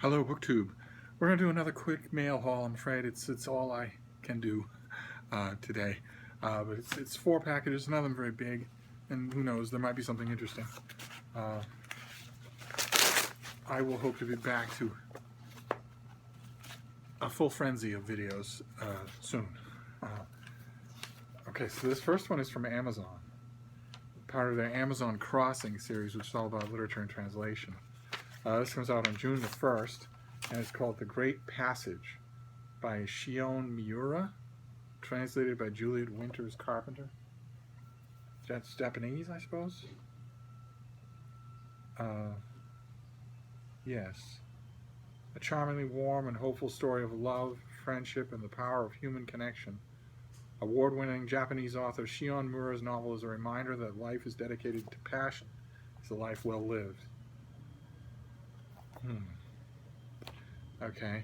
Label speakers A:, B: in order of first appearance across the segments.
A: Hello, BookTube. We're going to do another quick mail haul. I'm afraid it's all I can do today. But it's 4 packages, none of them very big, and who knows, there might be something interesting. Uh, I will hope to be back to a full frenzy of videos soon. Okay, so this first one is from Amazon, part of their Amazon Crossing series, which is all about literature and translation. This comes out on June the 1st, and it's called The Great Passage by Shion Miura, translated by Juliet Winters Carpenter. That's Japanese, I suppose? Yes. A charmingly warm and hopeful story of love, friendship, and the power of human connection. Award-winning Japanese author Shion Miura's novel is a reminder that life is dedicated to passion. It's a life well lived. Okay.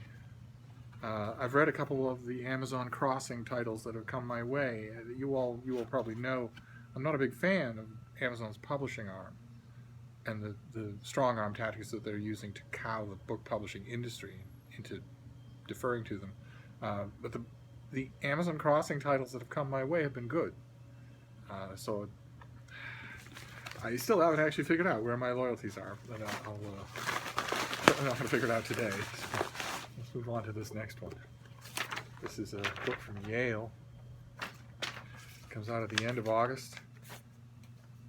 A: I've read a couple of the Amazon Crossing titles that have come my way. You will probably know I'm not a big fan of Amazon's publishing arm and the strong arm tactics that they're using to cow the book publishing industry into deferring to them. But the Amazon Crossing titles that have come my way have been good. So I still haven't actually figured out where my loyalties are, but I'm not going to figure it out today. So let's move on to this next one. This is a book from Yale. It comes out at the end of August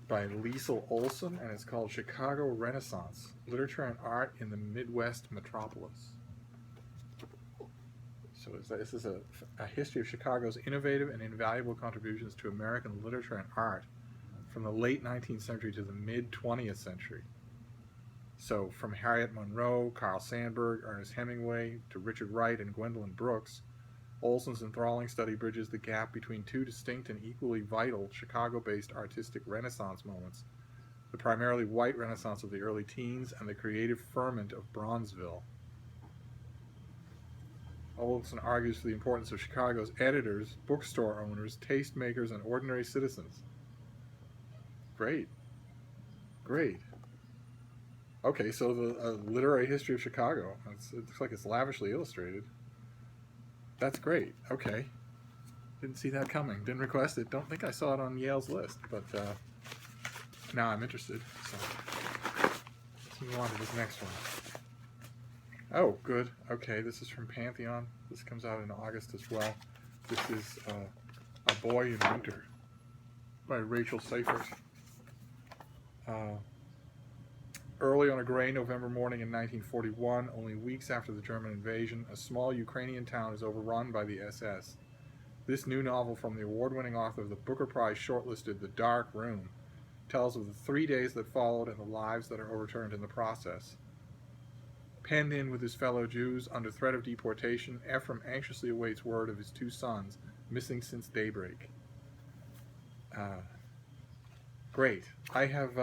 A: by Liesl Olson, and it's called Chicago Renaissance, Literature and Art in the Midwest Metropolis. So this is a history of Chicago's innovative and invaluable contributions to American literature and art from the late 19th century to the mid-20th century. So from Harriet Monroe, Carl Sandburg, Ernest Hemingway, to Richard Wright and Gwendolyn Brooks, Olson's enthralling study bridges the gap between two distinct and equally vital Chicago-based artistic Renaissance moments, the primarily white Renaissance of the early teens and the creative ferment of Bronzeville. Olson argues for the importance of Chicago's editors, bookstore owners, tastemakers, and ordinary citizens. Great. Great. Okay, so the literary history of Chicago. It looks like it's lavishly illustrated. That's great. Okay. Didn't see that coming. Didn't request it. Don't think I saw it on Yale's list, but now I'm interested. So let's move on to this next one. Oh, good. Okay, this is from Pantheon. This comes out in August as well. This is A Boy in Winter by Rachel Seifert. Early on a gray November morning in 1941, only weeks after the German invasion, a small Ukrainian town is overrun by the SS. This new novel from the award-winning author of the Booker Prize shortlisted The Dark Room tells of the 3 days that followed and the lives that are overturned in the process. Penned in with his fellow Jews under threat of deportation, Ephraim anxiously awaits word of his 2 sons, missing since daybreak. Great. I have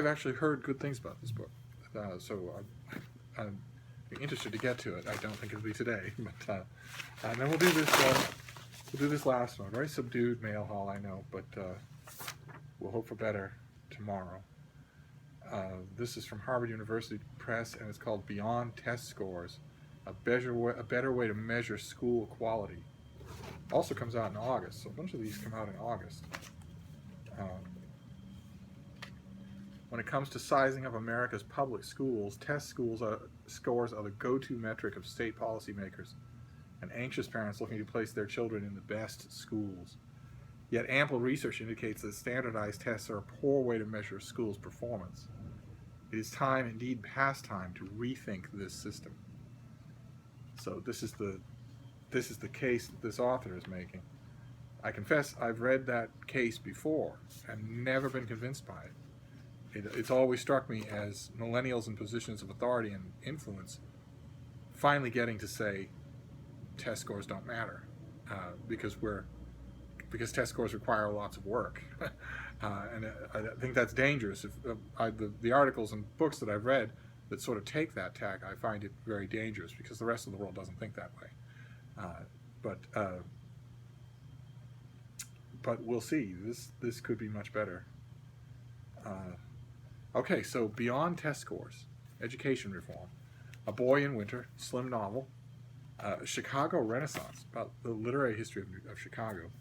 A: actually heard good things about this book, so I'm interested to get to it. I don't think it'll be today, but and then we'll do this last one. Very subdued mail haul, I know, but we'll hope for better tomorrow. This is from Harvard University Press, and it's called Beyond Test Scores: a better way to measure school quality. Also comes out in August, so a bunch of these come out in August. When it comes to sizing up America's public schools, test scores are the go-to metric of state policymakers and anxious parents looking to place their children in the best schools. Yet ample research indicates that standardized tests are a poor way to measure a school's performance. It is time, indeed past time, to rethink this system. So this is the case that this author is making. I confess I've read that case before and never been convinced by it. It's always struck me as millennials in positions of authority and influence finally getting to say test scores don't matter because test scores require lots of work. And I think that's dangerous. If the articles and books that I've read that sort of take that tack, I find it very dangerous because the rest of the world doesn't think that way. But we'll see. This could be much better. Okay, so Beyond Test Scores. education reform, A Boy in Winter, slim novel, Chicago Renaissance, about the literary history of Chicago,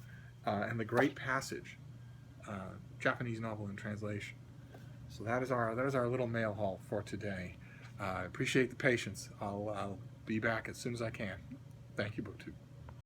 A: and The Great Passage, Japanese novel in translation. So that is our little mail haul for today. I appreciate the patience. I'll be back as soon as I can. Thank you, BookTube.